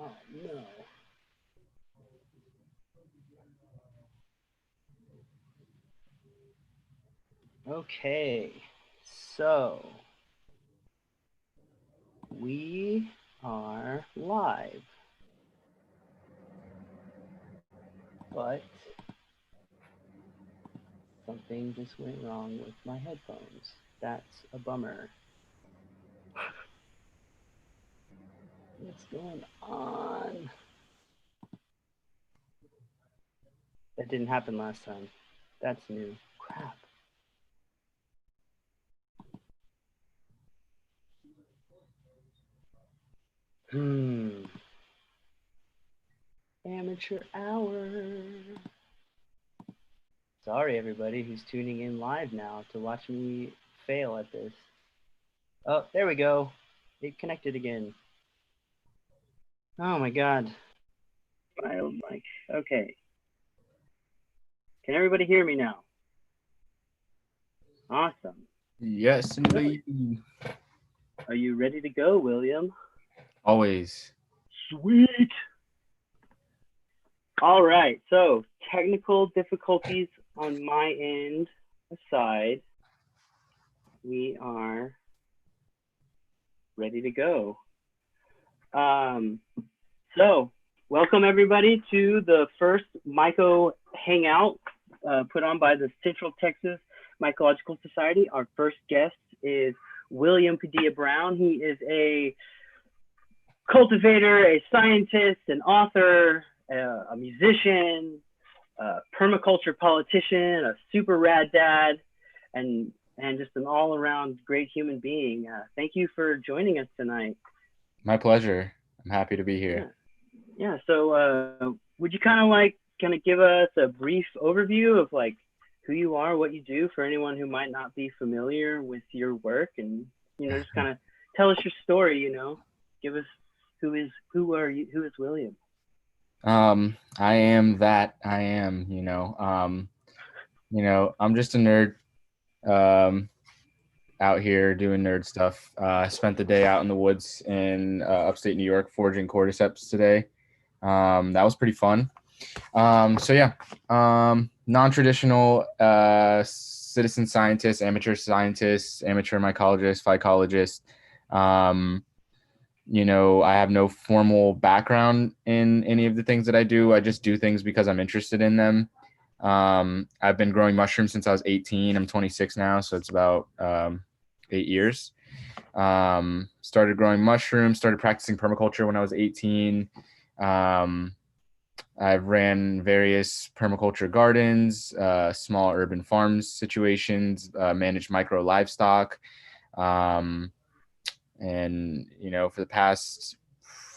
Oh no. Okay, so we are live, but something just went wrong with my headphones. That's a bummer. What's going on? That didn't happen last time. That's new. Crap. Amateur hour. Sorry, everybody who's tuning in live now to watch me fail at this. Oh, there we go. It connected again. Oh my god. Wild mic. Okay. Can everybody hear me now? Awesome. Yes, indeed. Are you ready to go, William? Always. Sweet. All right. So, technical difficulties on my end aside, we are ready to go. So, welcome everybody to the first Myco Hangout put on by the Central Texas Mycological Society. Our first guest is William Padilla-Brown. He is a cultivator, a scientist, an author, a musician, a permaculture politician, a super rad dad, and just an all-around great human being. Thank you for joining us tonight. My pleasure. I'm happy to be here. Yeah. So, would you kind of give us a brief overview of like who you are, what you do, for anyone who might not be familiar with your work, and just kind of tell us your story. Give us who is William. I am that I am, I'm just a nerd out here doing nerd stuff. I spent the day out in the woods in upstate New York foraging cordyceps today. That was pretty fun. Non-traditional citizen scientist, amateur scientist, amateur mycologist, phycologist. I have no formal background in any of the things that I do. I just do things because I'm interested in them. I've been growing mushrooms since I was 18. I'm 26 now, so it's about 8 years. Started growing mushrooms, started practicing permaculture when I was 18. I've ran various permaculture gardens, small urban farms situations, managed micro livestock. For the past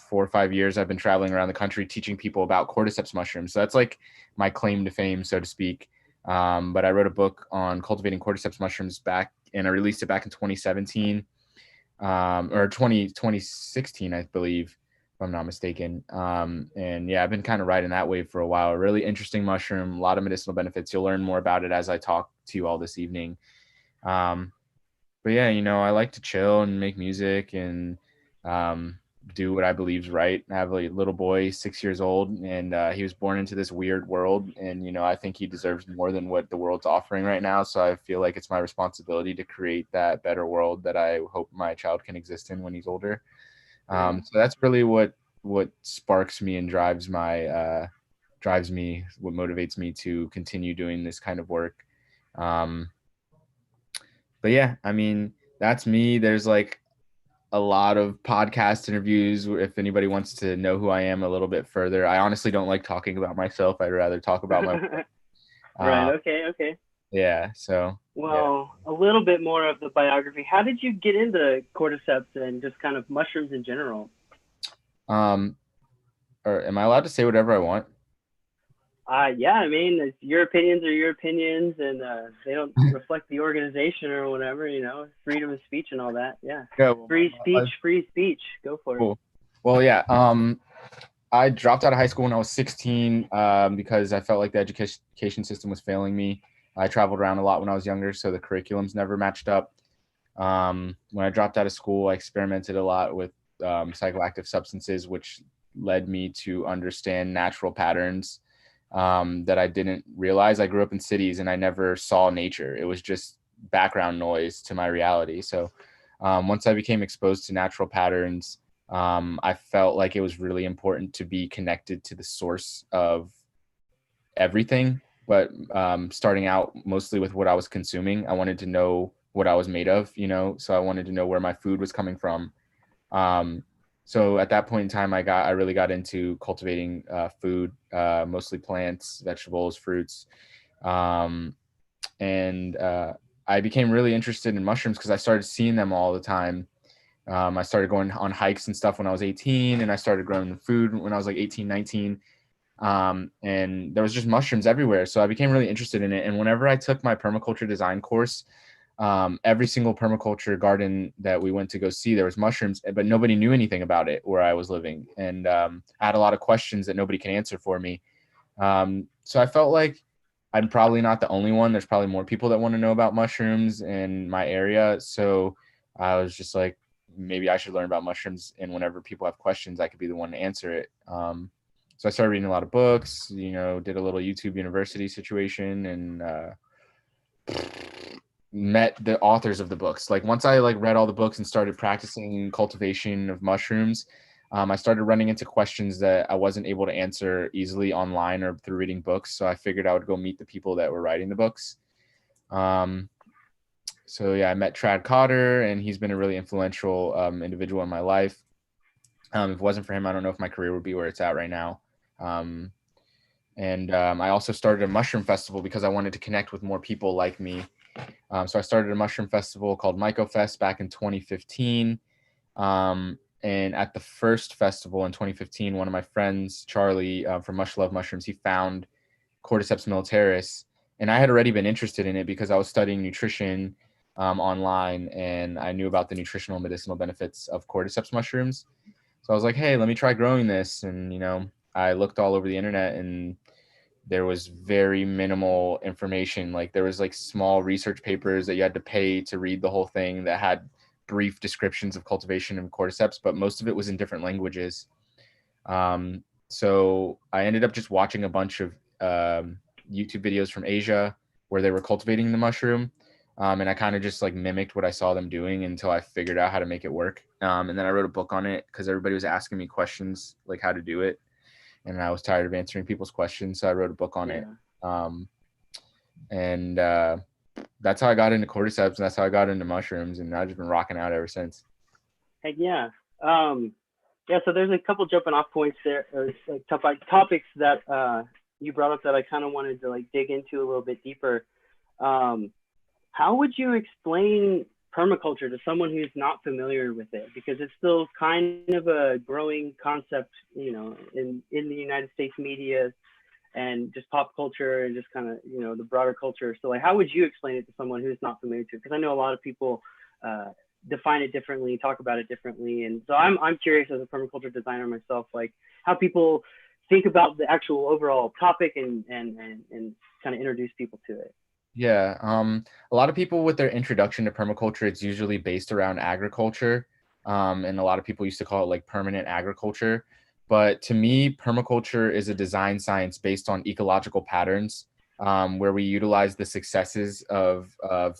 4 or 5 years, I've been traveling around the country teaching people about cordyceps mushrooms. So that's like my claim to fame, so to speak. But I wrote a book on cultivating cordyceps mushrooms and I released it back in 2017 or 2016, I believe, if I'm not mistaken. I've been kind of riding that wave for a while. A really interesting mushroom, a lot of medicinal benefits. You'll learn more about it as I talk to you all this evening. I like to chill and make music and do what I believe is right. I have a little boy, 6 years old, and he was born into this weird world. And, I think he deserves more than what the world's offering right now. So I feel like it's my responsibility to create that better world that I hope my child can exist in when he's older. So that's really what sparks me and drives me, what motivates me to continue doing this kind of work. That's me. There's like a lot of podcast interviews if anybody wants to know who I am a little bit further. I honestly don't like talking about myself. I'd rather talk about my work. Right. Okay. Yeah. So. Well, a little bit more of the biography. How did you get into cordyceps and just kind of mushrooms in general? Or am I allowed to say whatever I want? Yeah, your opinions are your opinions, and they don't reflect the organization or whatever. Freedom of speech and all that. Yeah. Free speech. Go for it. Well, yeah. I dropped out of high school when I was 16 because I felt like the education system was failing me. I traveled around a lot when I was younger, so the curriculums never matched up. When I dropped out of school, I experimented a lot with psychoactive substances, which led me to understand natural patterns that I didn't realize. I grew up in cities and I never saw nature. It was just background noise to my reality. So once I became exposed to natural patterns, I felt like it was really important to be connected to the source of everything. But starting out mostly with what I was consuming, I wanted to know what I was made of, so I wanted to know where my food was coming from. So at that point in time, I really got into cultivating food, mostly plants, vegetables, fruits. And I became really interested in mushrooms because I started seeing them all the time. I started going on hikes and stuff when I was 18, and I started growing food when I was like 18, 19. And there was just mushrooms everywhere. So I became really interested in it. And whenever I took my permaculture design course, every single permaculture garden that we went to go see, there was mushrooms, but nobody knew anything about it where I was living. And I had a lot of questions that nobody can answer for me. So I felt like I'm probably not the only one. There's probably more people that want to know about mushrooms in my area. So I was just like, maybe I should learn about mushrooms. And whenever people have questions, I could be the one to answer it. So I started reading a lot of books, did a little YouTube University situation, and met the authors of the books. Like once I read all the books and started practicing cultivation of mushrooms, I started running into questions that I wasn't able to answer easily online or through reading books. So I figured I would go meet the people that were writing the books. So yeah, I met Trad Cotter, and he's been a really influential individual in my life. If it wasn't for him, I don't know if my career would be where it's at right now. And I also started a mushroom festival because I wanted to connect with more people like me. So I started a mushroom festival called Myco Fest back in 2015. And at the first festival in 2015, one of my friends, Charlie from Mush Love Mushrooms, he found Cordyceps militaris. And I had already been interested in it because I was studying nutrition online, and I knew about the nutritional and medicinal benefits of Cordyceps mushrooms. So I was like, hey, let me try growing this. And, I looked all over the internet, and there was very minimal information. Like there was small research papers that you had to pay to read the whole thing that had brief descriptions of cultivation of cordyceps, but most of it was in different languages. So I ended up just watching a bunch of YouTube videos from Asia where they were cultivating the mushroom. And I kind of just mimicked what I saw them doing until I figured out how to make it work. And then I wrote a book on it because everybody was asking me questions like how to do it. And I was tired of answering people's questions. So I wrote a book on it. And that's how I got into cordyceps, and that's how I got into mushrooms. And I've just been rocking out ever since. Heck yeah. So there's a couple jumping off points there, or topics that you brought up that I kind of wanted to dig into a little bit deeper. How would you explain permaculture to someone who's not familiar with it? Because it's still kind of a growing concept, in the United States media and just pop culture and just kind of, the broader culture. So how would you explain it to someone who's not familiar to it? Because I know a lot of people define it differently, talk about it differently. And so I'm curious as a permaculture designer myself, how people think about the actual overall topic and kind of introduce people to it. Yeah. A lot of people with their introduction to permaculture, it's usually based around agriculture. And a lot of people used to call it permanent agriculture. But to me, permaculture is a design science based on ecological patterns, where we utilize the successes of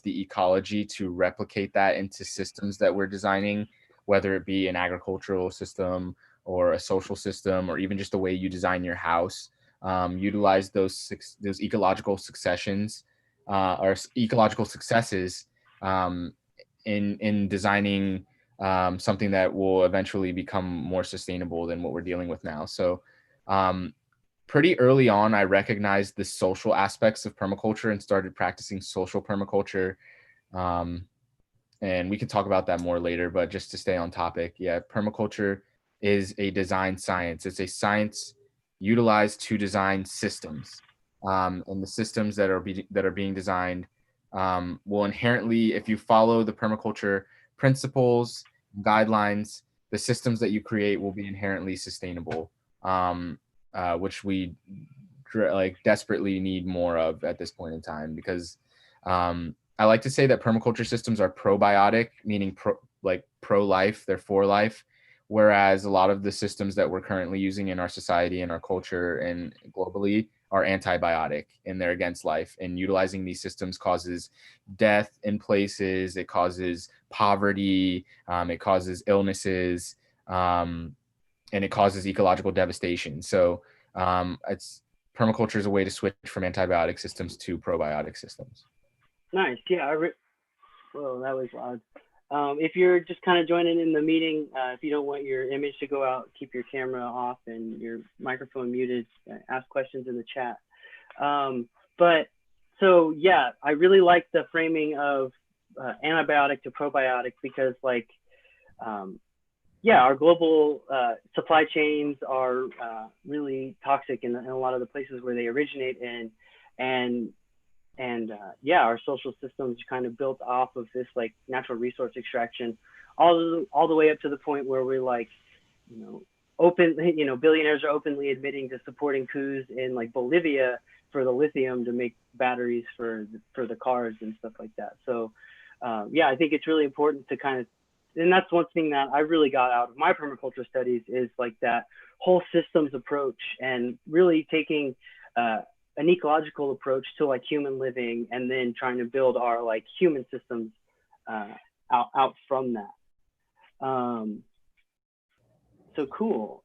the ecology to replicate that into systems that we're designing, whether it be an agricultural system or a social system, or even just the way you design your house. Utilize those ecological successions or ecological successes in designing something that will eventually become more sustainable than what we're dealing with now. So pretty early on, I recognized the social aspects of permaculture and started practicing social permaculture. And we can talk about that more later, but just to stay on topic, permaculture is a design science. It's a science utilized to design systems. And the systems that are being designed will inherently, if you follow the permaculture principles, guidelines, the systems that you create will be inherently sustainable, which we desperately need more of at this point in time, because I like to say that permaculture systems are probiotic, meaning pro-life, they're for life, whereas a lot of the systems that we're currently using in our society and our culture and globally are antibiotic, and they're against life. And utilizing these systems causes death in places, it causes poverty, it causes illnesses, and it causes ecological devastation. So it's permaculture is a way to switch from antibiotic systems to probiotic systems. Nice. Yeah. Whoa, that was loud. If you're just kind of joining in the meeting, if you don't want your image to go out, keep your camera off and your microphone muted. Ask questions in the chat. But so yeah, I really like the framing of antibiotic to probiotic, because like, yeah, our global supply chains are really toxic in a lot of the places where they originate in, and yeah, our social systems are kind of built off of this like natural resource extraction, all the way up to the point where we're like, billionaires are openly admitting to supporting coups in like Bolivia for the lithium to make batteries for the cars and stuff like that. So yeah, I think it's really important to kind of, and that's one thing that I really got out of my permaculture studies, is like that whole systems approach, and really taking an ecological approach to like human living, and then trying to build our like human systems out from that. So cool.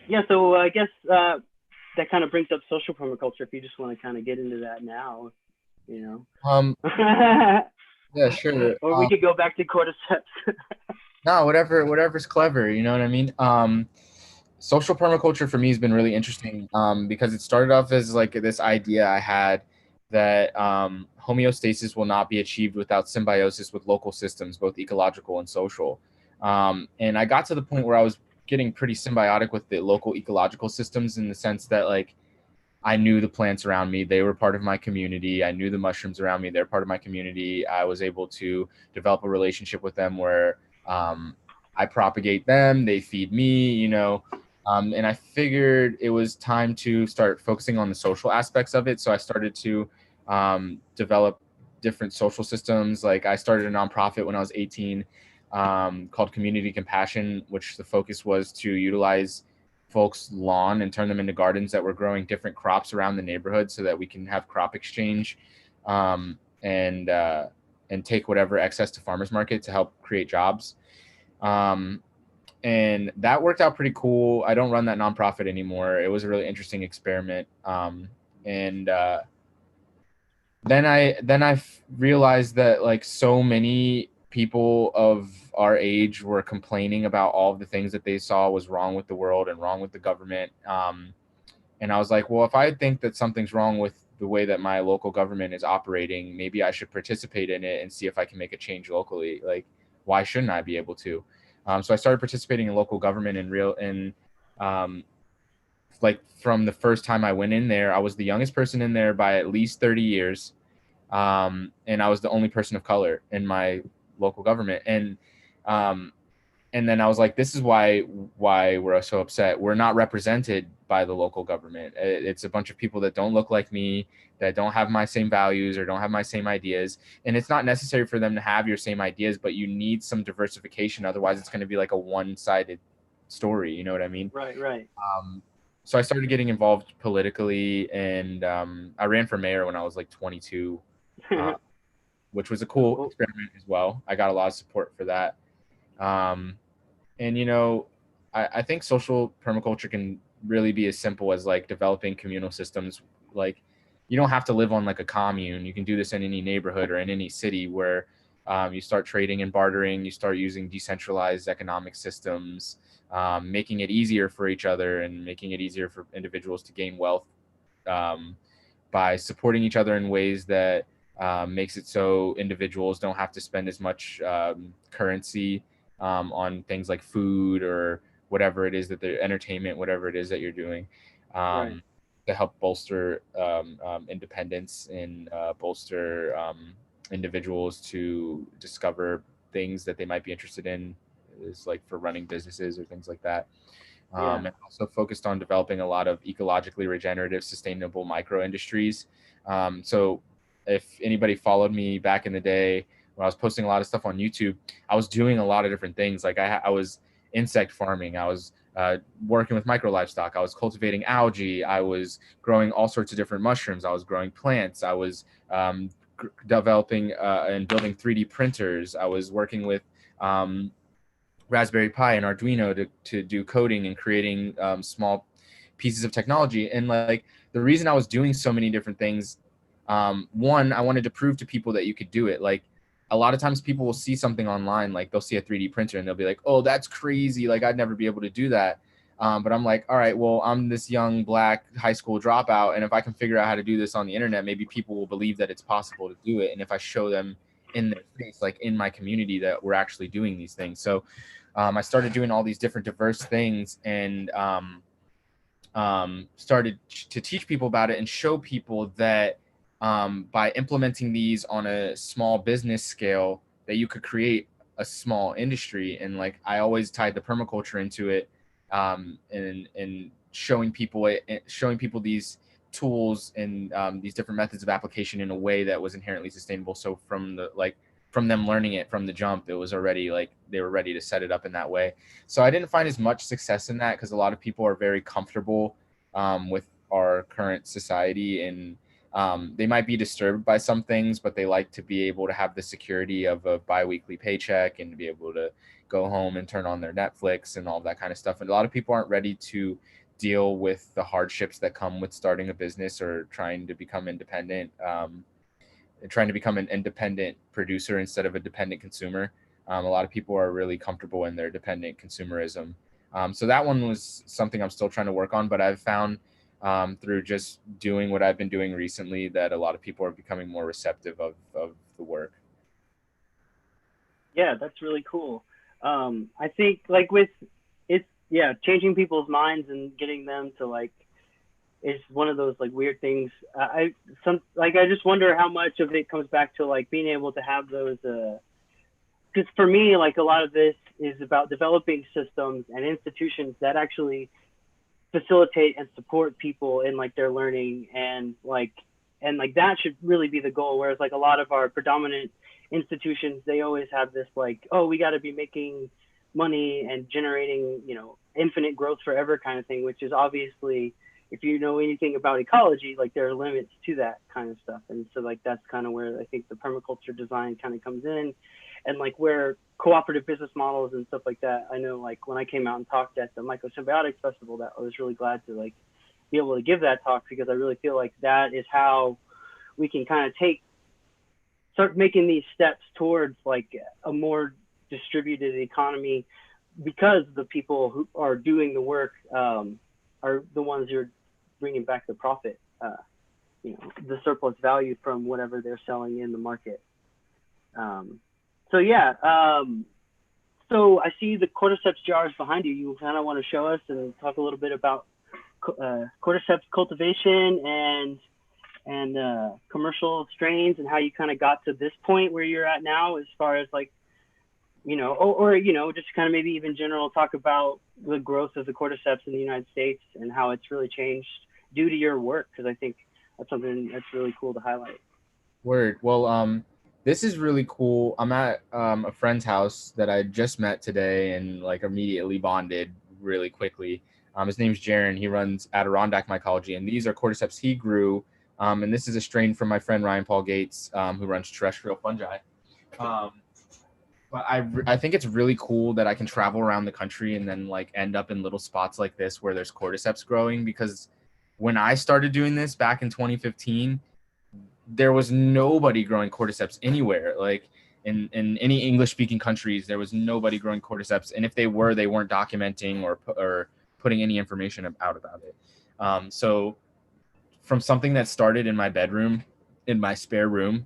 Yeah, so I guess that kind of brings up social permaculture, if you just want to kind of get into that now, Yeah, sure. Or we could go back to cordyceps. No, whatever's clever, you know what I mean? Social permaculture for me has been really interesting because it started off as like this idea I had that homeostasis will not be achieved without symbiosis with local systems, both ecological and social. And I got to the point where I was getting pretty symbiotic with the local ecological systems, in the sense that like I knew the plants around me, they were part of my community. I knew the mushrooms around me, they're part of my community. I was able to develop a relationship with them where I propagate them, they feed me, and I figured it was time to start focusing on the social aspects of it. So I started to develop different social systems. Like I started a nonprofit when I was 18 called Community Compassion, which the focus was to utilize folks' lawn and turn them into gardens that were growing different crops around the neighborhood, so that we can have crop exchange and take whatever excess to farmers market to help create jobs. And that worked out pretty cool. I don't run that nonprofit anymore. It was a really interesting experiment. And then I realized that like so many people of our age were complaining about all of the things that they saw was wrong with the world and wrong with the government. And I was like, well, if I think that something's wrong with the way that my local government is operating, maybe I should participate in it and see if I can make a change locally. Like, why shouldn't I be able to? So I started participating in local government like from the first time I went in there, I was the youngest person in there by at least 30 years. And I was the only person of color in my local government. And then I was like, this is why we're so upset. We're not represented by the local government. It's a bunch of people that don't look like me, that don't have my same values or don't have my same ideas. And it's not necessary for them to have your same ideas, but you need some diversification. Otherwise, it's going to be like a one-sided story. You know what I mean? Right. So I started getting involved politically, and I ran for mayor when I was like 22, which was a cool experiment as well. I got a lot of support for that. And I think social permaculture can really be as simple as like developing communal systems. Like you don't have to live on like a commune. You can do this in any neighborhood or in any city where you start trading and bartering, you start using decentralized economic systems, making it easier for each other and making it easier for individuals to gain wealth by supporting each other in ways that makes it so individuals don't have to spend as much currency on things like food or whatever it is that they're entertainment, whatever it is that you're doing, Right. to help bolster independence and bolster individuals to discover things that they might be interested in, is like for running businesses or things like that. And also focused on developing a lot of ecologically regenerative, sustainable micro industries. So if anybody followed me back in the day, when I was posting a lot of stuff on YouTube, I was doing a lot of different things. Like I was insect farming. I was working with micro livestock. I was cultivating algae. I was growing all sorts of different mushrooms. I was growing plants. I was developing and building 3D printers. I was working with Raspberry Pi and Arduino to do coding and creating small pieces of technology. And like the reason I was doing so many different things, one, I wanted to prove to people that you could do it. Like a lot of times people will see something online, like they'll see a 3D printer and they'll be like, oh, that's crazy. Like I'd never be able to do that. But I'm like, all right, well, I'm this young black high school dropout. And if I can figure out how to do this on the internet, maybe people will believe that it's possible to do it. And if I show them in their face, like in my community, that we're actually doing these things. So I started doing all these different diverse things and started to teach people about it and show people that by implementing these on a small business scale, that you could create a small industry. And like I always tied the permaculture into it, and showing people these tools and these different methods of application in a way that was inherently sustainable. So from them learning it from the jump, it was already like they were ready to set it up in that way. So I didn't find as much success in that because a lot of people are very comfortable with our current society, and they might be disturbed by some things, but they like to be able to have the security of a biweekly paycheck and to be able to go home and turn on their Netflix and all that kind of stuff. And a lot of people aren't ready to deal with the hardships that come with starting a business or trying to become independent. Trying to become an independent producer instead of a dependent consumer. A lot of people are really comfortable in their dependent consumerism. So that one was something I'm still trying to work on, but I've found through just doing what I've been doing recently that a lot of people are becoming more receptive of the work. Yeah, that's really cool. I think like with it's changing people's minds and getting them to like is one of those like weird things. I just wonder how much of it comes back to like being able to have those. Because for me, like a lot of this is about developing systems and institutions that actually facilitate and support people in like their learning and that should really be the goal. Whereas like a lot of our predominant institutions, they always have this like, oh, we got to be making money and generating, infinite growth forever kind of thing, which is obviously, if you know anything about ecology, like there are limits to that kind of stuff. And so like that's kind of where I think the permaculture design kind of comes in, and like where cooperative business models and stuff like that. I know like when I came out and talked at the Myco Symbiotics Festival, that I was really glad to like be able to give that talk, because I really feel like that is how we can kind of start making these steps towards like a more distributed economy, because the people who are doing the work are the ones who are bringing back the profit, the surplus value from whatever they're selling in the market. So I see the cordyceps jars behind you. You kind of want to show us and talk a little bit about cordyceps cultivation and commercial strains, and how you kind of got to this point where you're at now, as far as like, just kind of maybe even general talk about the growth of the cordyceps in the United States and how it's really changed due to your work, because I think that's something that's really cool to highlight. Word. Well, this is really cool. I'm at a friend's house that I just met today and like immediately bonded really quickly. His name's Jaron. He runs Adirondack Mycology, and these are cordyceps he grew. And this is a strain from my friend Ryan Paul Gates, who runs Terrestrial Fungi. But I think it's really cool that I can travel around the country and then like end up in little spots like this where there's cordyceps growing, because when I started doing this back in 2015, there was nobody growing cordyceps anywhere. Like in any English speaking countries, there was nobody growing cordyceps. And if they were, they weren't documenting or putting any information out about it. So from something that started in my bedroom, in my spare room,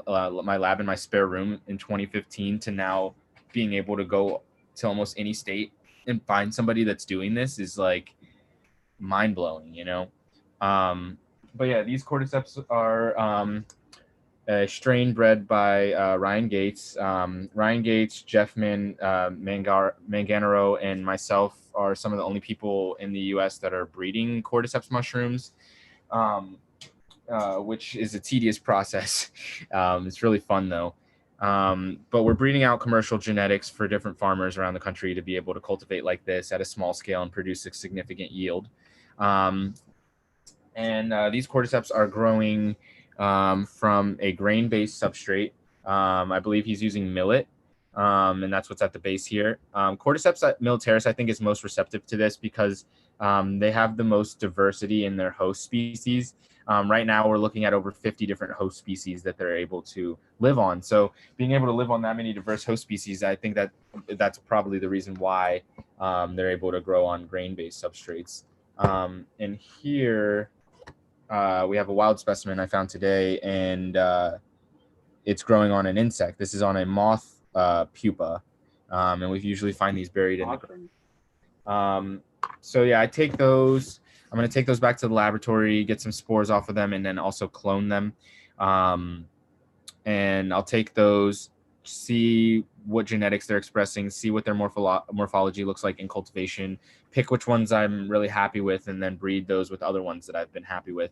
my lab in my spare room in 2015, to now being able to go to almost any state and find somebody that's doing this is like mind blowing, But yeah, these cordyceps are a strain bred by Ryan Gates. Ryan Gates, Jeff Manganaro, and myself are some of the only people in the U.S. that are breeding cordyceps mushrooms. Which is a tedious process. It's really fun though. But we're breeding out commercial genetics for different farmers around the country to be able to cultivate like this at a small scale and produce a significant yield. These cordyceps are growing from a grain-based substrate. I believe he's using millet, and that's what's at the base here. Cordyceps militaris, I think, is most receptive to this because they have the most diversity in their host species. Right now, we're looking at over 50 different host species that they're able to live on. So being able to live on that many diverse host species, I think that's probably the reason why they're able to grow on grain-based substrates. And here we have a wild specimen I found today, and it's growing on an insect. This is on a moth pupa, and we usually find these buried in the ground. So yeah, I take those. I'm going to take those back to the laboratory, get some spores off of them, and then also clone them. And I'll take those, see what genetics they're expressing, see what their morphology looks like in cultivation, pick which ones I'm really happy with, and then breed those with other ones that I've been happy with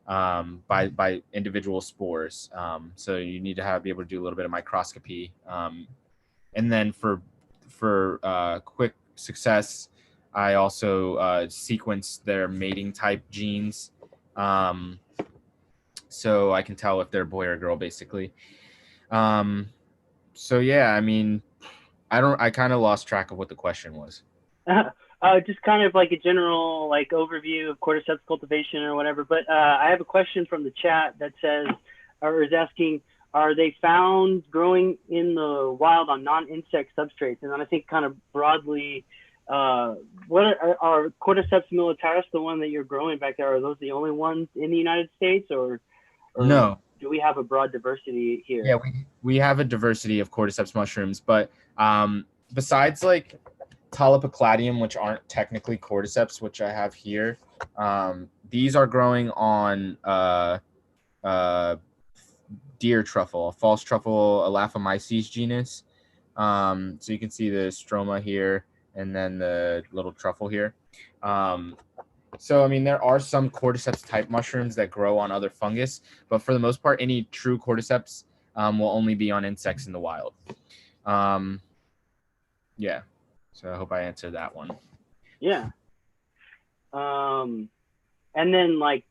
by individual spores. So you need to be able to do a little bit of microscopy. And then for quick success, I also sequence their mating type genes, so I can tell if they're a boy or a girl, basically. So yeah, I mean, I kind of lost track of what the question was. Just kind of like a general like overview of cordyceps cultivation or whatever. But I have a question from the chat that says, or is asking, are they found growing in the wild on non-insect substrates? And then I think kind of broadly, what are cordyceps militaris the one that you're growing back there? Are those the only ones in the United States, or no? Do we have a broad diversity here? Yeah, we have a diversity of cordyceps mushrooms, but besides like Talipocladium, which aren't technically cordyceps, which I have here, these are growing on deer truffle, a false truffle, Elaphomyces genus. So you can see the stroma here, and then the little truffle here. So, I mean, there are some cordyceps type mushrooms that grow on other fungus, but for the most part, any true cordyceps will only be on insects in the wild. Yeah. So I hope I answered that one. Yeah. And then like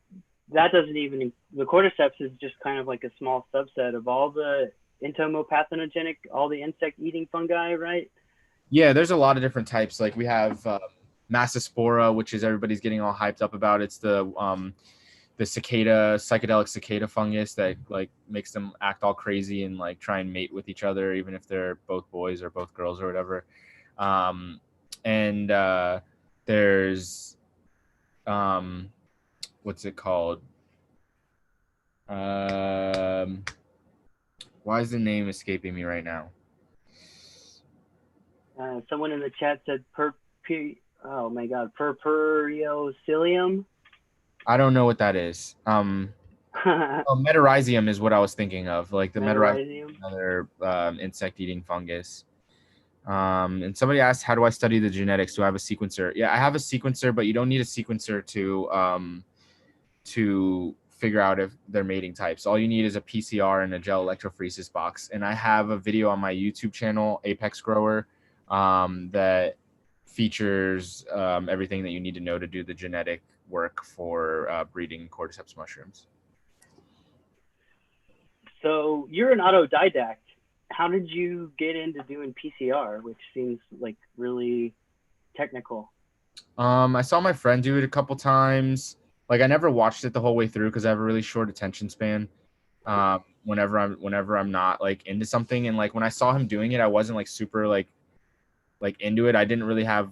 that doesn't even, the cordyceps is just kind of like a small subset of all the entomopathogenic, all the insect eating fungi, right? Yeah, there's a lot of different types. Like we have Massospora, which is everybody's getting all hyped up about. It's the psychedelic cicada fungus that like makes them act all crazy and like try and mate with each other, even if they're both boys or both girls or whatever. There's what's it called? Why is the name escaping me right now? Someone in the chat said Purpureocilium. I don't know what that is. Metarhizium is what I was thinking of. Like the Metarhizium, another insect-eating fungus. And somebody asked, how do I study the genetics? Do I have a sequencer? Yeah, I have a sequencer, but you don't need a sequencer to figure out if they're mating types. All you need is a PCR and a gel electrophoresis box. And I have a video on my YouTube channel, Apex Grower, that features everything that you need to know to do the genetic work for breeding cordyceps mushrooms. So you're an autodidact. How did you get into doing PCR, which seems like really technical? I saw my friend do it a couple times. Like I never watched it the whole way through because I have a really short attention span. Whenever I'm not like into something, and like when I saw him doing it, I wasn't like super like into it. I didn't really have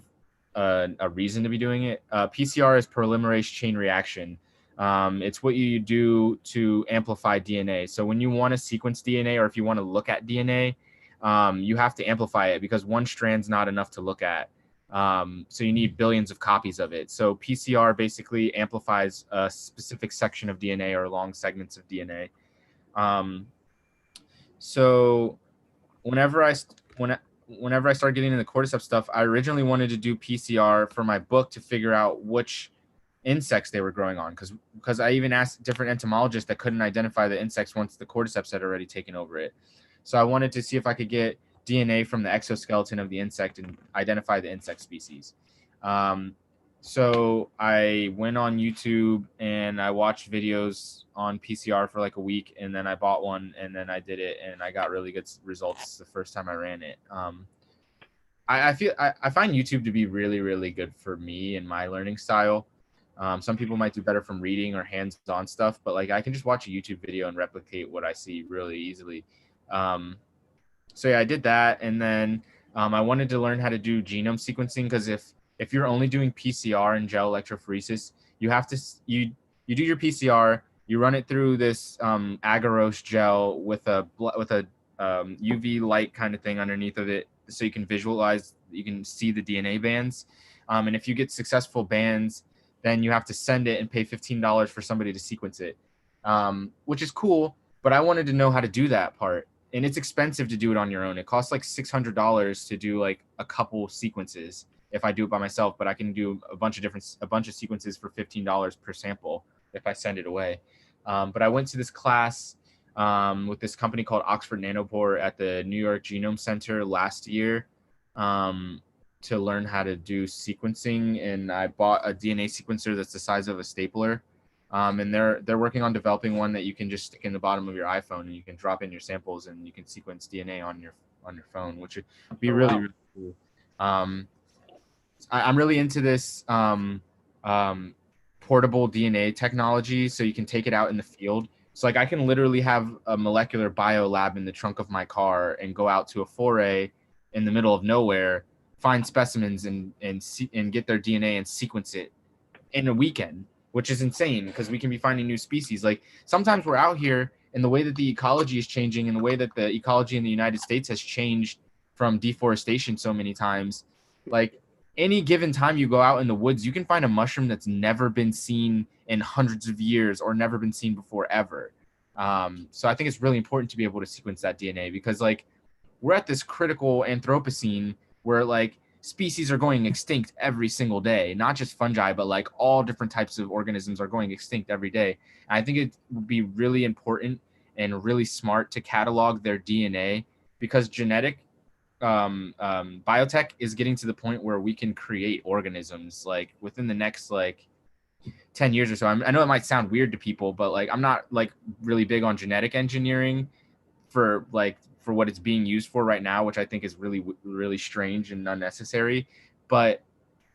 a reason to be doing it. PCR is polymerase chain reaction. It's what you do to amplify DNA. So when you want to sequence DNA, or if you want to look at DNA, you have to amplify it because one strand's not enough to look at. So you need billions of copies of it. So PCR basically amplifies a specific section of DNA or long segments of DNA. So whenever I started getting into the cordyceps stuff, I originally wanted to do PCR for my book to figure out which insects they were growing on, because I even asked different entomologists that couldn't identify the insects once the cordyceps had already taken over it. So I wanted to see if I could get DNA from the exoskeleton of the insect and identify the insect species. So I went on YouTube and I watched videos on PCR for like a week, and then I bought one, and then I did it, and I got really good results the first time I ran it. I find YouTube to be really, really good for me and my learning style. Some people might do better from reading or hands-on stuff, but like I can just watch a YouTube video and replicate what I see really easily. So yeah, I did that, and then I wanted to learn how to do genome sequencing, because if you're only doing PCR and gel electrophoresis, you have to you do your PCR, you run it through this agarose gel with a UV light kind of thing underneath of it, so you can visualize, you can see the DNA bands, and if you get successful bands, then you have to send it and pay $15 for somebody to sequence it, which is cool. But I wanted to know how to do that part. And it's expensive to do it on your own. It costs like $600 to do like a couple sequences if I do it by myself, but I can do a bunch of sequences for $15 per sample if I send it away. But I went to this class with this company called Oxford Nanopore at the New York Genome Center last year to learn how to do sequencing. And I bought a DNA sequencer that's the size of a stapler. And they're working on developing one that you can just stick in the bottom of your iPhone, and you can drop in your samples and you can sequence DNA on your phone, which would be really cool. I'm really into this portable DNA technology, so you can take it out in the field. So like I can literally have a molecular bio lab in the trunk of my car and go out to a foray in the middle of nowhere, find specimens and get their DNA and sequence it in a weekend, which is insane because we can be finding new species. Like sometimes we're out here, and the way that the ecology is changing and the way that the ecology in the United States has changed from deforestation so many times, like any given time you go out in the woods, you can find a mushroom that's never been seen in hundreds of years or never been seen before ever. So I think it's really important to be able to sequence that DNA, because like we're at this critical Anthropocene where like species are going extinct every single day, not just fungi, but like all different types of organisms are going extinct every day. And I think it would be really important and really smart to catalog their DNA, because genetic biotech is getting to the point where we can create organisms like within the next like 10 years or so. I know it might sound weird to people, but like I'm not like really big on genetic engineering for what it's being used for right now, which I think is really, really strange and unnecessary. But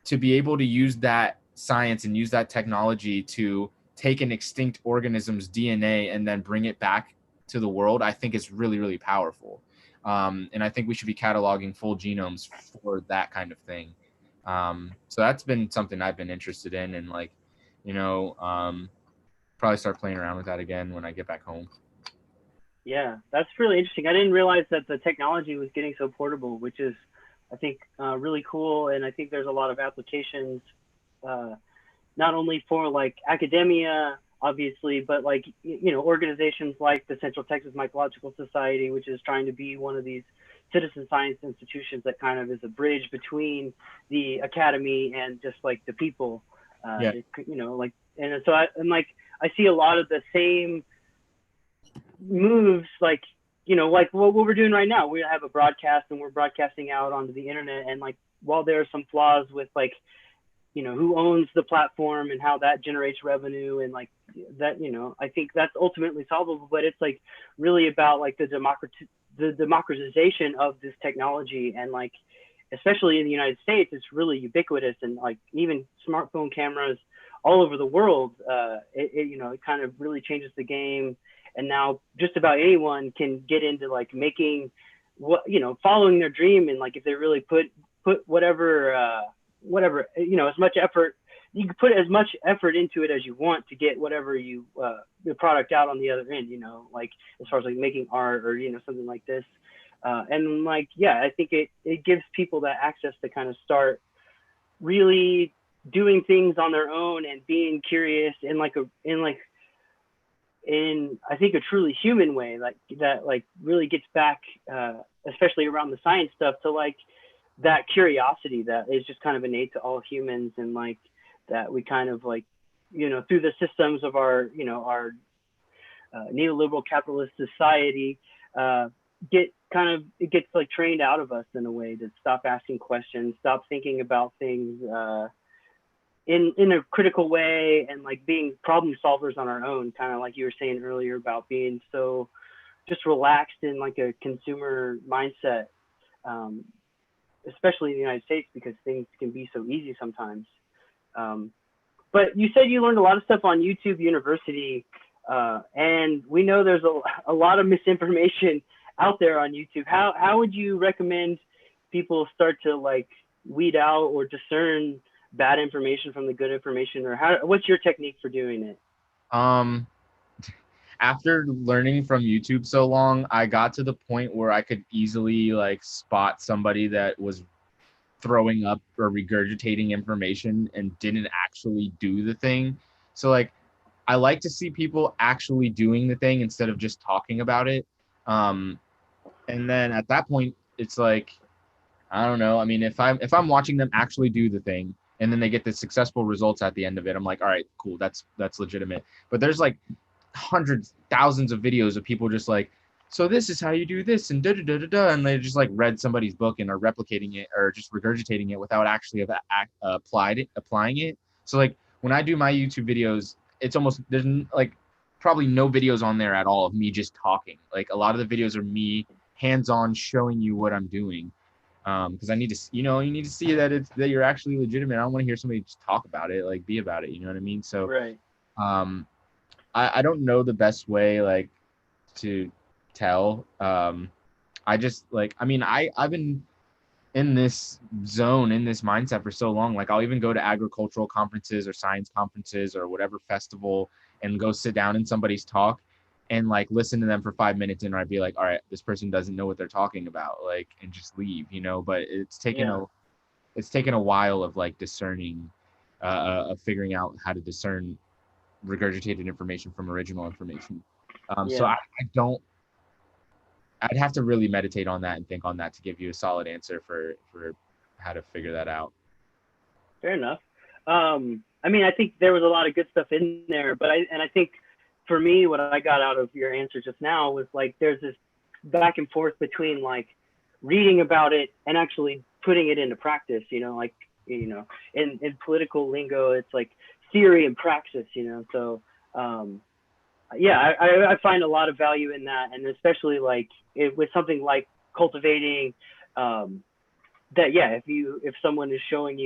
to be able to use that science and use that technology to take an extinct organism's DNA and then bring it back to the world, I think is really, really powerful. And I think we should be cataloging full genomes for that kind of thing. So that's been something I've been interested in, and like, probably start playing around with that again when I get back home. Yeah, that's really interesting. I didn't realize that the technology was getting so portable, which is, I think, really cool. And I think there's a lot of applications, not only for like academia, obviously, but like, organizations like the Central Texas Mycological Society, which is trying to be one of these citizen science institutions that kind of is a bridge between the academy and just like the people, like, and so I see a lot of the same moves, like what we're doing right now. We have a broadcast and we're broadcasting out onto the internet, and like while there are some flaws with like who owns the platform and how that generates revenue and like that, I think that's ultimately solvable, but it's like really about like the democratization of this technology. And like especially in the United States, it's really ubiquitous, and like even smartphone cameras all over the world, it kind of really changes the game. And now just about anyone can get into like making following their dream. And like if they really put whatever, as much effort, you can put as much effort into it as you want to get whatever the product out on the other end, like as far as like making art or, something like this. And like, yeah, I think it gives people that access to kind of start really doing things on their own and being curious in I think a truly human way, like that, like really gets back, especially around the science stuff, to like that curiosity that is just kind of innate to all humans. And like that we kind of like, through the systems of our neoliberal capitalist society, it gets like trained out of us in a way to stop asking questions, stop thinking about things in a critical way, and like being problem solvers on our own, kind of like you were saying earlier about being so just relaxed in like a consumer mindset, especially in the United States, because things can be so easy sometimes. But you said you learned a lot of stuff on YouTube University, and we know there's a lot of misinformation out there on YouTube. How would you recommend people start to like weed out or discern bad information from the good information, or what's your technique for doing it? After learning from YouTube so long, I got to the point where I could easily like spot somebody that was throwing up or regurgitating information and didn't actually do the thing. So like I like to see people actually doing the thing instead of just talking about it. And then at that point, it's like, I don't know. I mean, if I'm watching them actually do the thing and then they get the successful results at the end of it, I'm like, all right, cool, that's legitimate. But there's like hundreds, thousands of videos of people just like, so this is how you do this and da da da da da, and they just like read somebody's book and are replicating it or just regurgitating it without actually applying it. So like when I do my YouTube videos, it's almost there's like probably no videos on there at all of me just talking. Like a lot of the videos are me hands-on showing you what I'm doing, because I need to, you need to see that you're actually legitimate. I don't want to hear somebody just talk about it, like be about it. You know what I mean? So right. I don't know the best way like to tell. I just like, I mean, I've been in this zone, in this mindset for so long. Like I'll even go to agricultural conferences or science conferences or whatever festival and go sit down in somebody's talk and like listen to them for 5 minutes, and I'd be like, all right, this person doesn't know what they're talking about, like, and just leave, but it's taken a while of like discerning, of figuring out how to discern regurgitated information from original information. So I'd have to really meditate on that and think on that to give you a solid answer for how to figure that out. Fair enough. I mean, I think there was a lot of good stuff in there, but I think for me, what I got out of your answer just now was like, there's this back and forth between like reading about it and actually putting it into practice, in political lingo, it's like theory and praxis, so, I find a lot of value in that, and especially like with something like cultivating, if someone is telling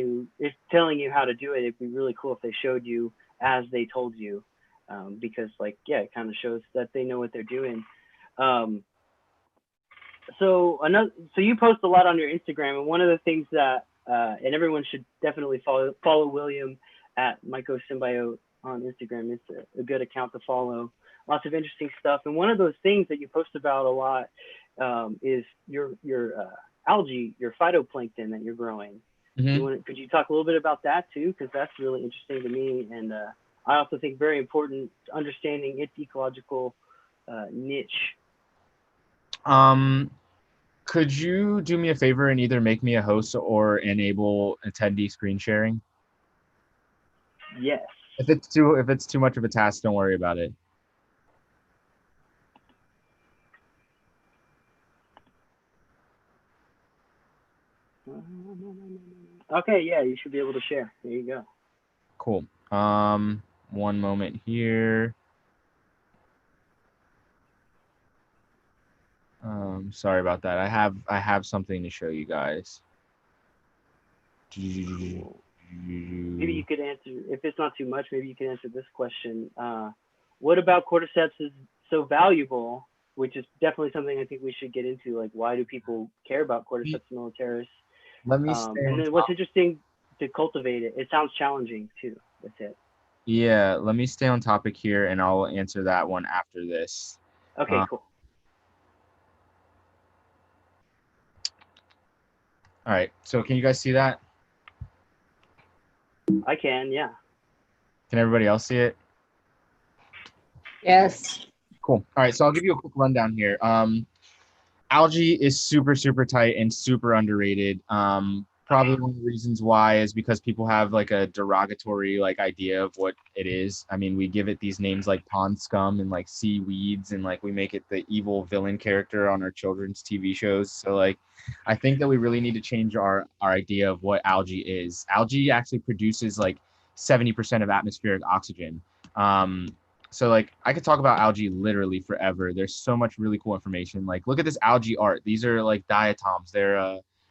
you how to do it, it'd be really cool if they showed you as they told you, because like, it kind of shows that they know what they're doing. So you post a lot on your Instagram, and one of the things that, and everyone should definitely follow William at Myco Symbiote on Instagram. It's a good account to follow. Lots of interesting stuff. And one of those things that you post about a lot is your algae, your phytoplankton that you're growing. Mm-hmm. Could you talk a little bit about that too? Because that's really interesting to me. And I also think very important understanding its ecological niche. Could you do me a favor and either make me a host or enable attendee screen sharing? Yes. If it's too much of a task, don't worry about it. Okay, yeah, you should be able to share. There you go. Cool. One moment here. Sorry about that. I have something to show you guys. Maybe you could answer, if it's not too much, maybe you can answer this question. What about cordyceps is so valuable, which is definitely something I think we should get into. Like, why do people care about cordyceps militaris? Let me and then what's interesting to cultivate it. It sounds challenging too. That's it. Yeah, let me stay on topic here, and I'll answer that one after this. Okay, cool. All right, so can you guys see that? I can, yeah. Can everybody else see it? Yes. Cool. All right, so I'll give you a quick rundown here. Algae is super, super tight and super underrated. probably one of the reasons why is because people have like a derogatory like idea of what it is. I mean, we give it these names like pond scum and like seaweeds, and like we make it the evil villain character on our children's TV shows. So like I think that we really need to change our idea of what algae is. Algae actually produces like 70% of atmospheric oxygen. Um, so like I could talk about algae literally forever. There's so much really cool information. Like look at this algae art. These are like diatoms. They're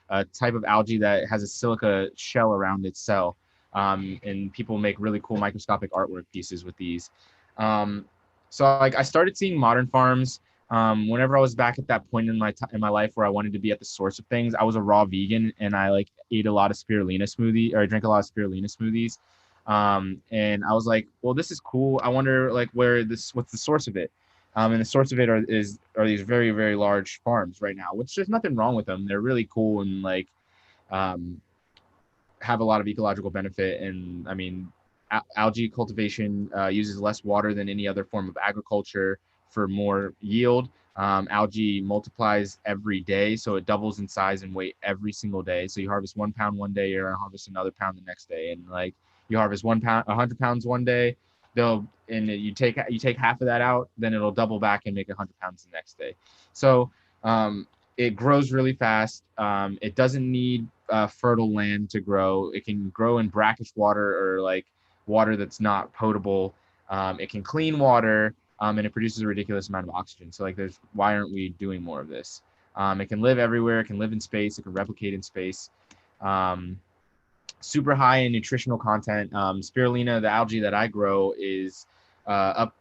a type of algae that has a silica shell around its cell. And people make really cool microscopic artwork pieces with these. So like I started seeing modern farms whenever I was back at that point in my life where I wanted to be at the source of things. I was a raw vegan and I like ate a lot of I drank a lot of spirulina smoothies. And I was like, well, this is cool. I wonder like what's the source of it? And the source of it are these very, very large farms right now, which there's nothing wrong with them. They're really cool and like um, have a lot of ecological benefit. And I mean, algae cultivation uses less water than any other form of agriculture for more yield. Algae multiplies every day, so it doubles in size and weight every single day. So you harvest 1 pound one day, you're gonna harvest another pound the next day, and like you harvest 1 pound, 100 pounds one day, you take half of that out, then it'll double back and make 100 pounds the next day. So it grows really fast. It doesn't need fertile land to grow. It can grow in brackish water or like water that's not potable. It can clean water, and it produces a ridiculous amount of oxygen. So like, why aren't we doing more of this? It can live everywhere. It can live in space. It can replicate in space. Super high in nutritional content. Spirulina, the algae that I grow, is up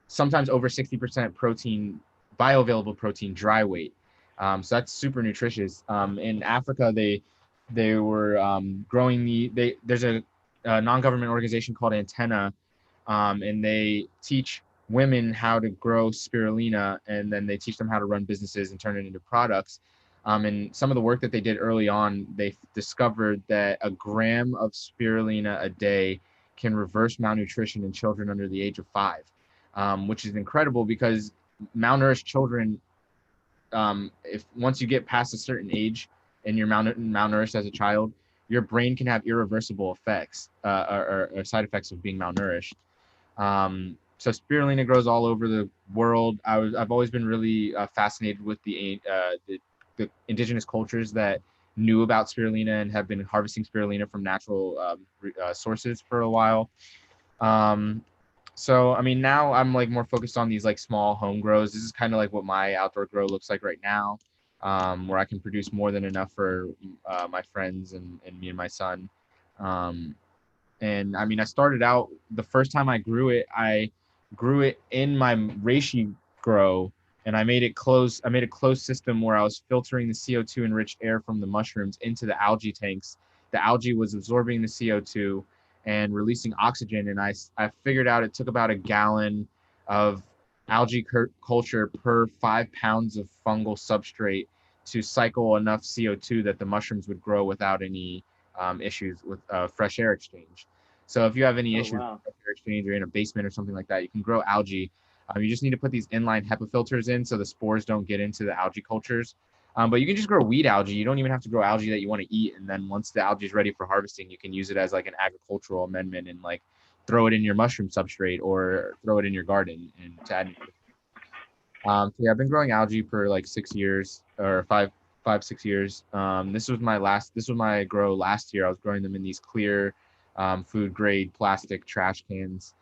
sometimes over 60% protein, bioavailable protein, dry weight. So that's super nutritious. In Africa, they were growing there's a non-government organization called Antenna, and they teach women how to grow spirulina, and then they teach them how to run businesses and turn it into products. And some of the work that they did early on, they discovered that a gram of spirulina a day can reverse malnutrition in children under the age of 5, which is incredible because malnourished children, if once you get past a certain age and you're malnourished as a child, your brain can have irreversible effects or side effects of being malnourished. So spirulina grows all over the world. I've always been really fascinated with the indigenous cultures that knew about spirulina and have been harvesting spirulina from natural sources for a while. So I mean, now I'm like more focused on these like small home grows. This is kind of like what my outdoor grow looks like right now, where I can produce more than enough for my friends and me and my son. And I mean, I started out the first time I grew it in my reishi grow, and I made it closed. I made a closed system where I was filtering the CO2 enriched air from the mushrooms into the algae tanks. The algae was absorbing the CO2 and releasing oxygen. And I figured out it took about a gallon of algae culture per 5 pounds of fungal substrate to cycle enough CO2 that the mushrooms would grow without any issues with fresh air exchange. So if you have any issues with fresh air exchange or in a basement or something like that, you can grow algae. You just need to put these inline HEPA filters in so the spores don't get into the algae cultures. But you can just grow weed algae. You don't even have to grow algae that you want to eat. And then once the algae is ready for harvesting, you can use it as like an agricultural amendment and like throw it in your mushroom substrate or throw it in your garden and to add. So yeah, I've been growing algae for like 6 years or 6 years. This was my grow last year. I was growing them in these clear food grade plastic trash cans.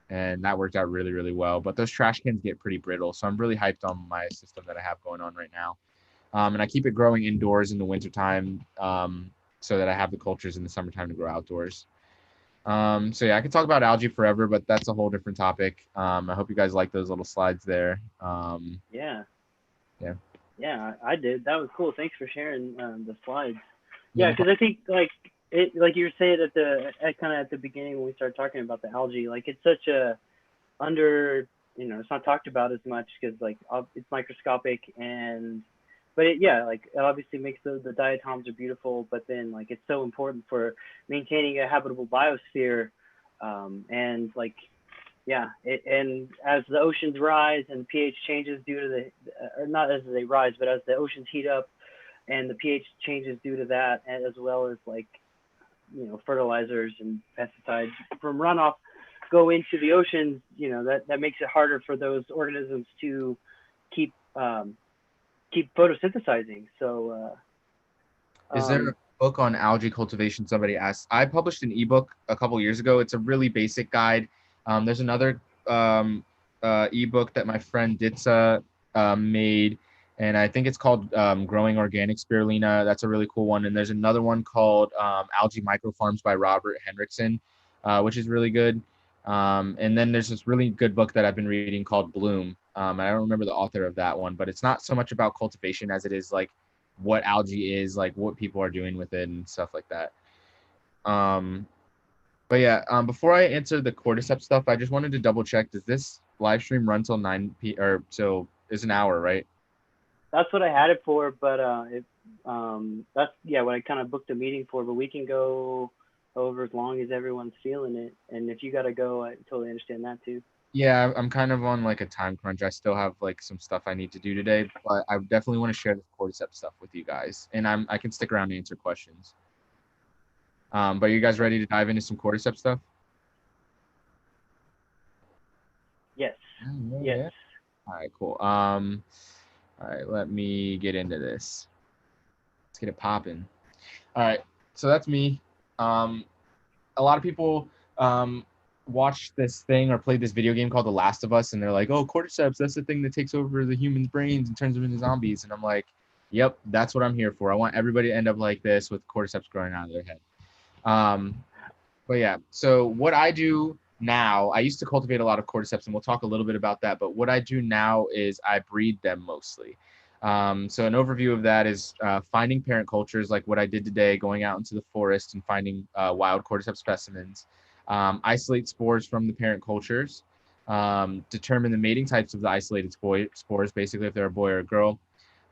And that worked out really, really well. But those trash cans get pretty brittle. So I'm really hyped on my system that I have going on right now. And I keep it growing indoors in the wintertime so that I have the cultures in the summertime to grow outdoors. So yeah, I could talk about algae forever, but that's a whole different topic. I hope you guys like those little slides there. Yeah. Yeah. Yeah, I did. That was cool. Thanks for sharing the slides. Yeah, because I think like you were saying at the beginning when we started talking about the algae, like it's such a it's not talked about as much because like it's microscopic but it obviously makes the diatoms are beautiful, but then like it's so important for maintaining a habitable biosphere, and like and as the oceans rise and pH changes due to or not as they rise, but as the oceans heat up, and the pH changes due to that, as well as like fertilizers and pesticides from runoff go into the oceans. That makes it harder for those organisms to keep keep photosynthesizing. So Is there a book on algae cultivation? Somebody asked. I published an ebook a couple years ago. It's a really basic guide. There's another ebook that my friend Ditsa made, and I think it's called Growing Organic Spirulina. That's a really cool one. And there's another one called Algae Microfarms by Robert Henriksen, which is really good. And then there's this really good book that I've been reading called Bloom. I don't remember the author of that one, but it's not so much about cultivation as it is like what algae is, like what people are doing with it and stuff like that. But yeah, before I answer the cordyceps stuff, I just wanted to double check. Does this live stream run till 9 p or so? It's an hour, right? that's what I had it for, but that's what I kind of booked a meeting for. But we can go over as long as everyone's feeling it, and if you gotta go, I totally understand that too. Yeah, I'm kind of on like a time crunch. I still have like some stuff I need to do today, but I definitely want to share the cordyceps stuff with you guys, and I can stick around and answer questions. But are you guys ready to dive into some cordyceps stuff? Yes. Yeah. Yes. All right, cool. All right, let me get into this. Let's get it popping. All right, so that's me. A lot of people watch this thing or play this video game called The Last of Us, and they're like, "Oh, cordyceps, that's the thing that takes over the humans' brains and turns them into zombies." And I'm like, "Yep, that's what I'm here for. I want everybody to end up like this with cordyceps growing out of their head." But yeah, so what I do now, I used to cultivate a lot of cordyceps, and we'll talk a little bit about that. But what I do now is I breed them mostly. So an overview of that is finding parent cultures, like what I did today, going out into the forest and finding wild cordyceps specimens, isolate spores from the parent cultures, determine the mating types of the isolated spores, basically if they're a boy or a girl.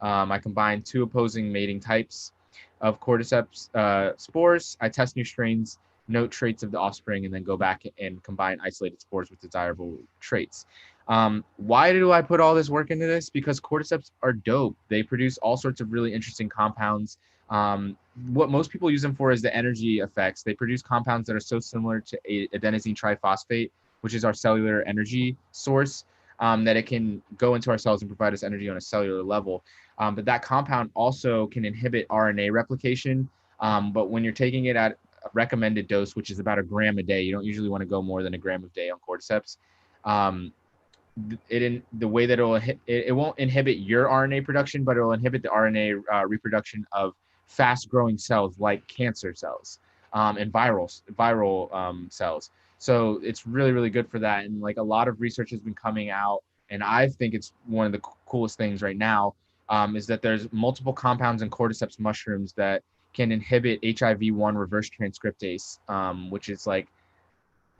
I combine two opposing mating types of cordyceps spores. I test new strains, note traits of the offspring, and then go back and combine isolated spores with desirable traits. Why do I put all this work into this? Because cordyceps are dope. They produce all sorts of really interesting compounds. What most people use them for is the energy effects. They produce compounds that are so similar to adenosine triphosphate, which is our cellular energy source, that it can go into our cells and provide us energy on a cellular level. But that compound also can inhibit RNA replication. But when you're taking it at a recommended dose, which is about a gram a day, you don't usually want to go more than a gram a day on cordyceps. The way that it won't inhibit your RNA production, but it will inhibit the RNA reproduction of fast-growing cells like cancer cells and viral cells. So it's really, really good for that. And like a lot of research has been coming out, and I think it's one of the coolest things right now, is that there's multiple compounds in cordyceps mushrooms that can inhibit HIV-1 reverse transcriptase, which is like,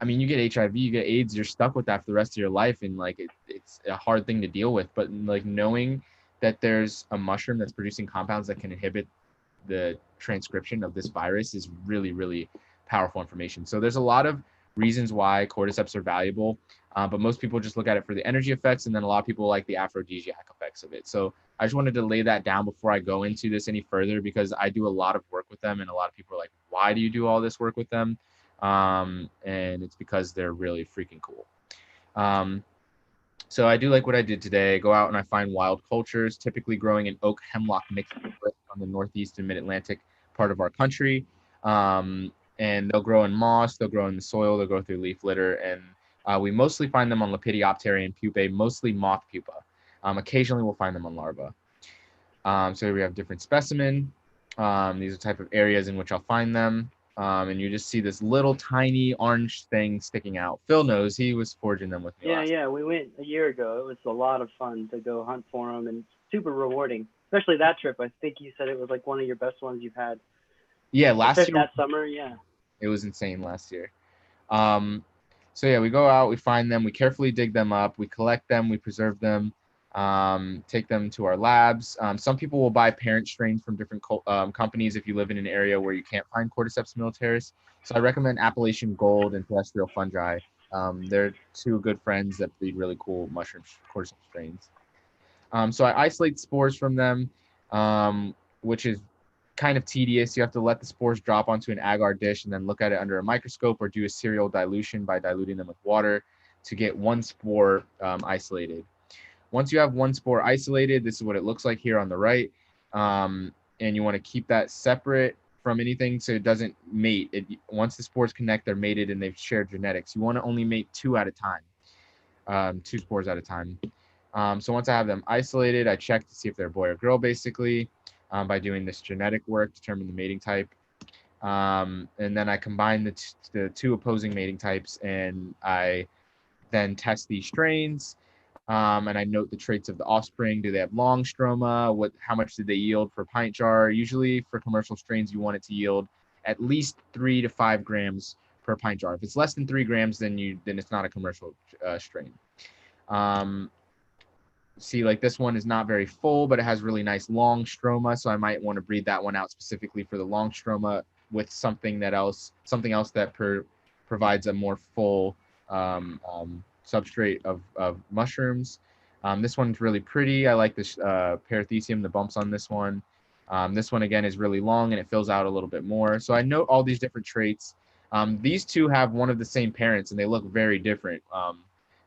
I mean, you get HIV, you get AIDS, you're stuck with that for the rest of your life, and like it's a hard thing to deal with. But like knowing that there's a mushroom that's producing compounds that can inhibit the transcription of this virus is really, really powerful information. So there's a lot of reasons why cordyceps are valuable, but most people just look at it for the energy effects, and then a lot of people like the aphrodisiac effects of it. So I just wanted to lay that down before I go into this any further, because I do a lot of work with them, and a lot of people are like, why do you do all this work with them? And it's because they're really freaking cool. So I do like what I did today. I go out and I find wild cultures, typically growing in oak hemlock mixed on the northeast and mid-Atlantic part of our country. And they'll grow in moss, they'll grow in the soil, they'll grow through leaf litter, and we mostly find them on Lepidoptera and pupae, mostly moth pupa. Occasionally we'll find them on larvae. So here we have different specimen. These are type of areas in which I'll find them. And you just see this little tiny orange thing sticking out. Phil knows, he was foraging them with me last Yeah, we went a year ago. It was a lot of fun to go hunt for them, and super rewarding, especially that trip. I think you said it was like one of your best ones you've had. Yeah, last year. That summer, yeah. It was insane last year. So yeah, we go out, we find them, we carefully dig them up, we collect them, we preserve them, take them to our labs. Some people will buy parent strains from different companies if you live in an area where you can't find Cordyceps militaris. So I recommend Appalachian Gold and Terrestrial Fungi. They're two good friends that breed really cool mushroom Cordyceps strains. So I isolate spores from them. which is kind of tedious. You have to let the spores drop onto an agar dish and then look at it under a microscope or do a serial dilution by diluting them with water to get one spore isolated. Once you have one spore isolated, this is what it looks like here on the right. And you want to keep that separate from anything so it doesn't mate. Once the spores connect, they're mated and they've shared genetics. You want to only mate two at a time, 2 spores at a time. So once I have them isolated, I check to see if they're boy or girl, basically, by doing this genetic work, determine the mating type. And then I combine the two opposing mating types, and I then test these strains. And I note the traits of the offspring. Do they have long stroma? How much did they yield per pint jar? Usually for commercial strains, you want it to yield at least 3 to 5 grams per pint jar. If it's less than 3 grams, then it's not a commercial strain. See, like this one is not very full, but it has really nice long stroma. So I might want to breed that one out specifically for the long stroma with something else that provides a more full substrate of mushrooms. This one's really pretty. I like this parathecium, the bumps on this one. This one again is really long and it fills out a little bit more. So I note all these different traits. These two have one of the same parents and they look very different.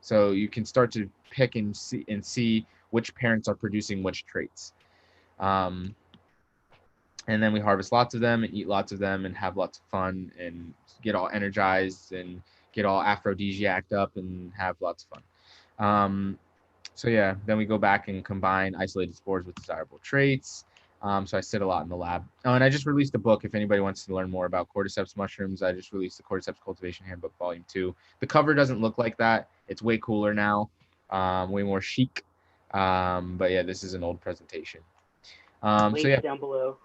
So you can start to pick and see which parents are producing which traits. And then we harvest lots of them and eat lots of them and have lots of fun and get all energized and get all aphrodisiac up and have lots of fun. So yeah, then we go back and combine isolated spores with desirable traits. So I sit a lot in the lab. Oh, and I just released a book. If anybody wants to learn more about cordyceps mushrooms, I just released the Cordyceps Cultivation Handbook Volume 2. The cover doesn't look like that. It's way cooler now, way more chic. But yeah, this is an old presentation. Links so yeah, down below.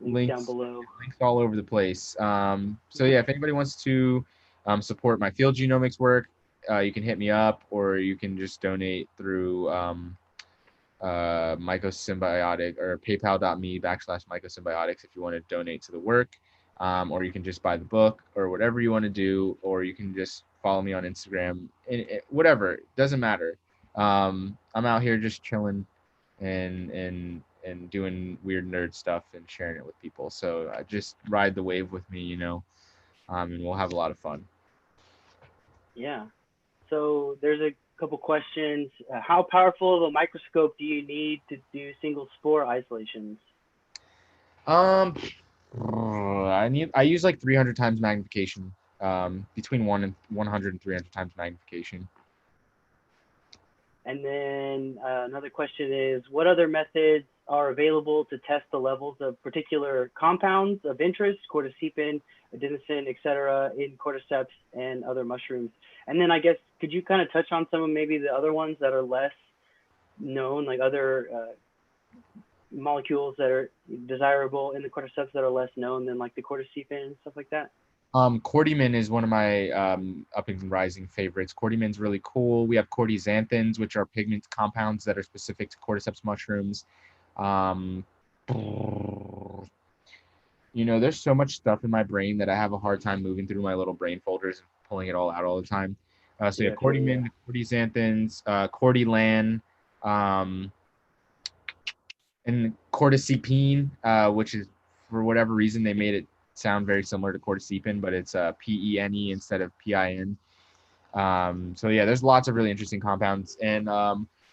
Links down below. Links all over the place. So yeah, if anybody wants to support my field genomics work, you can hit me up, or you can just donate through Myco Symbiotic or paypal.me/Myco Symbiotics if you want to donate to the work, or you can just buy the book or whatever you want to do, or you can just follow me on Instagram. Whatever, it doesn't matter. I'm out here just chilling and doing weird nerd stuff and sharing it with people. So just ride the wave with me, and we'll have a lot of fun. Yeah. So there's a couple questions. How powerful of a microscope do you need to do single spore isolations? I use like 300 times magnification, between 100 and 300 times magnification. And then another question is, what other methods are available to test the levels of particular compounds of interest, cordycepin, adenosine, etc., in cordyceps and other mushrooms? And then I guess, could you kind of touch on some of maybe the other ones that are less known, like other molecules that are desirable in the cordyceps that are less known than like the cordycepin and stuff like that? Cordymin is one of my up and rising favorites. Cordymin's really cool. We have cordyxanthins, which are pigment compounds that are specific to cordyceps mushrooms. There's so much stuff in my brain that I have a hard time moving through my little brain folders and pulling it all out all the time. So cordymin, cordyxanthins, cordylan, and cordycepine, which is, for whatever reason, they made it sound very similar to cordycepin, but it's PENE instead of PIN. So yeah, there's lots of really interesting compounds, and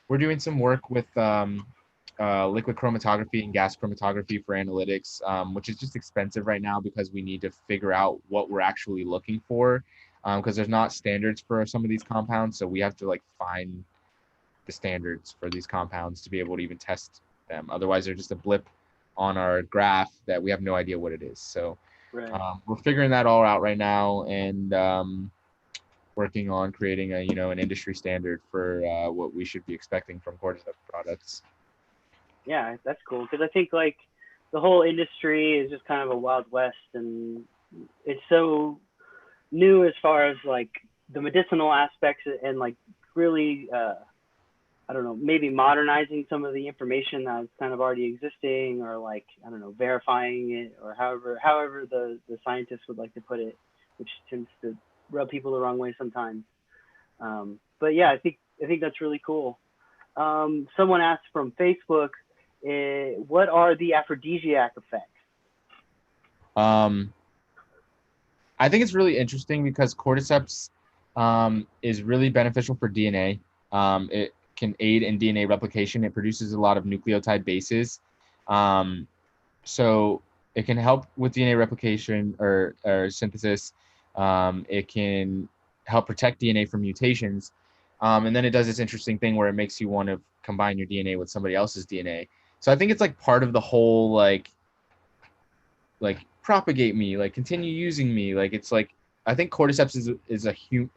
we're doing some work with liquid chromatography and gas chromatography for analytics, which is just expensive right now because we need to figure out what we're actually looking for, because there's not standards for some of these compounds, so we have to find the standards for these compounds to be able to even test them. Otherwise, they're just a blip on our graph that we have no idea what it is. So we're figuring that all out right now, and working on creating an industry standard for what we should be expecting from cordyceps products. Yeah, that's cool, because I think the whole industry is just kind of a wild west, and it's so new as far as the medicinal aspects and really I don't know, maybe modernizing some of the information that's kind of already existing, or verifying it, or however the scientists would like to put it, which tends to rub people the wrong way sometimes. But yeah, I think that's really cool. Someone asked from Facebook, what are the aphrodisiac effects? I think it's really interesting because cordyceps is really beneficial for DNA. It can aid in DNA replication. It produces a lot of nucleotide bases. So it can help with DNA replication or synthesis. It can help protect DNA from mutations. And then it does this interesting thing where it makes you want to combine your DNA with somebody else's DNA. So I think it's like part of the whole like propagate me, like continue using me. Like it's like I think cordyceps is a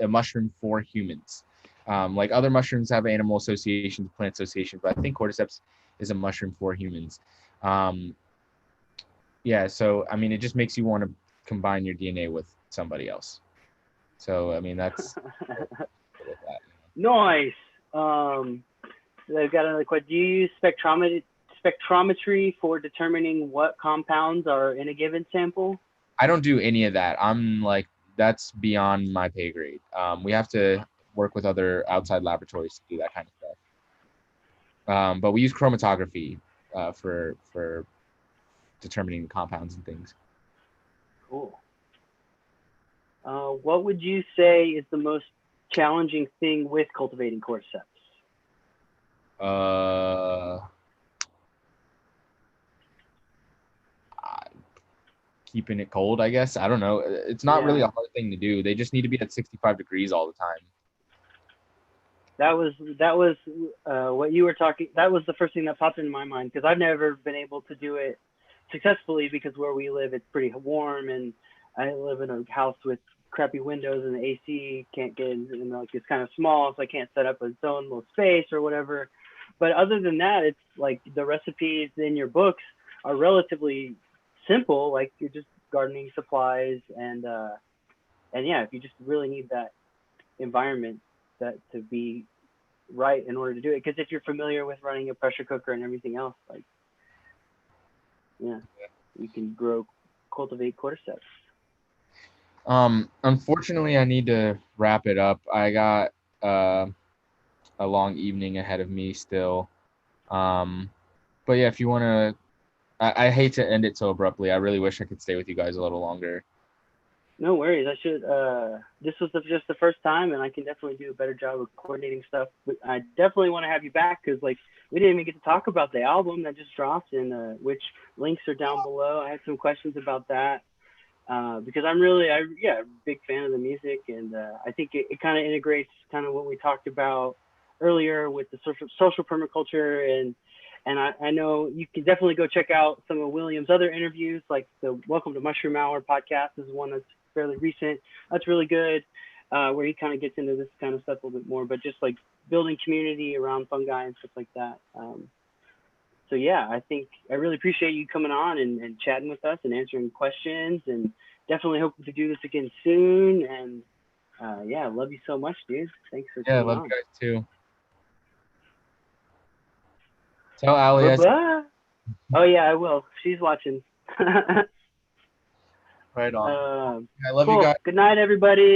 mushroom for humans. Like other mushrooms have animal associations, plant associations, but I think cordyceps is a mushroom for humans. Yeah, so I mean, it just makes you want to combine your DNA with somebody else. So I mean, that's that, Nice. I've got another question. Do you use spectrometry for determining what compounds are in a given sample? I don't do any of that. I'm like, that's beyond my pay grade. We have to work with other outside laboratories to do that kind of stuff. But we use chromatography for determining the compounds and things. Cool. What would you say is the most challenging thing with cultivating cordyceps? Keeping it cold, I guess. I don't know. It's not really a hard thing to do. They just need to be at 65 degrees all the time. That was what you were talking. That was the first thing that popped into my mind because I've never been able to do it successfully because where we live it's pretty warm and I live in a house with crappy windows and the AC can't get in, and like it's kind of small, so I can't set up its own little space or whatever. But other than that, it's like the recipes in your books are relatively simple. Like you're just gardening supplies and yeah, if you just really need that environment that to be right in order to do it. Because if you're familiar with running a pressure cooker and everything else, like yeah, you can cultivate cordyceps. Unfortunately, I need to wrap it up. I got a long evening ahead of me still. But yeah, if you want to, I hate to end it so abruptly. I really wish I could stay with you guys a little longer. No worries. I should. This was just the first time, and I can definitely do a better job of coordinating stuff. But I definitely want to have you back because, like, we didn't even get to talk about the album that just dropped, and which links are down below. I had some questions about that because I'm really, a big fan of the music, and I think it kind of integrates kind of what we talked about earlier with the social permaculture and I know you can definitely go check out some of William's other interviews, like the Welcome to Mushroom Hour podcast is one that's fairly recent. That's really good, where he kind of gets into this kind of stuff a little bit more, but just like building community around fungi and stuff like that. So yeah, I think I really appreciate you coming on and chatting with us and answering questions, and definitely hope to do this again soon. And yeah, love you so much, dude. Thanks for coming on. Yeah, love you guys too. Tell Allie. Oh yeah, I will. She's watching. Right on. I love you guys. Good night, everybody.